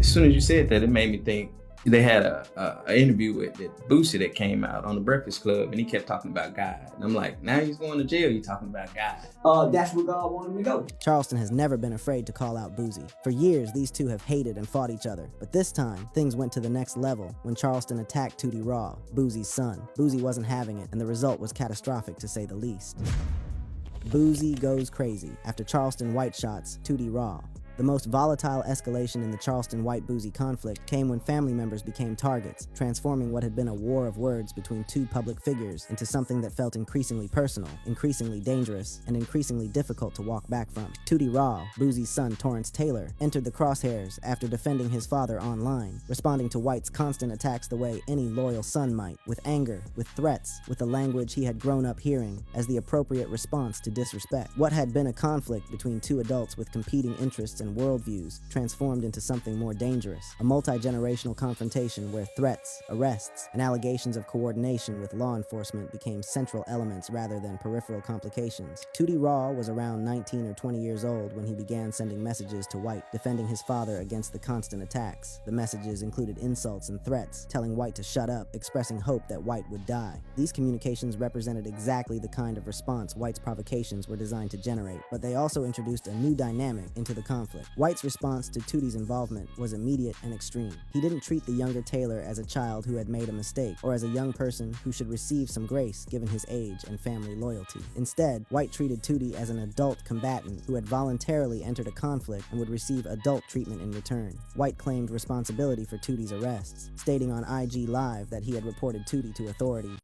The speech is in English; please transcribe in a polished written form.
As soon as you said that, it made me think they had a interview with Boosie that came out on the Breakfast Club, and he kept talking about God. And I'm like, now he's going to jail. You talking about God? That's where God wanted me to go. Charlston has never been afraid to call out Boosie. For years, these two have hated and fought each other. But this time, things went to the next level when Charlston attacked Tootie Raw, Boosie's son. Boosie wasn't having it, and the result was catastrophic to say the least. Boosie goes crazy after Charleston White shots Tootie Raw. The most volatile escalation in the Charleston White-Boosie conflict came when family members became targets, transforming what had been a war of words between two public figures into something that felt increasingly personal, increasingly dangerous, and increasingly difficult to walk back from. Tootie Raw, Boosie's son Torrance Taylor, entered the crosshairs after defending his father online, responding to White's constant attacks the way any loyal son might, with anger, with threats, with the language he had grown up hearing as the appropriate response to disrespect. What had been a conflict between two adults with competing interests and worldviews transformed into something more dangerous, a multi-generational confrontation where threats, arrests, and allegations of coordination with law enforcement became central elements rather than peripheral complications. Tootie Raw was around 19 or 20 years old when he began sending messages to White, defending his father against the constant attacks. The messages included insults and threats, telling White to shut up, expressing hope that White would die. These communications represented exactly the kind of response White's provocations were designed to generate, but they also introduced a new dynamic into the conflict. White's response to Tootie's involvement was immediate and extreme. He didn't treat the younger Taylor as a child who had made a mistake, or as a young person who should receive some grace given his age and family loyalty. Instead, White treated Tootie as an adult combatant who had voluntarily entered a conflict and would receive adult treatment in return. White claimed responsibility for Tootie's arrests, stating on IG Live that he had reported Tootie to authorities.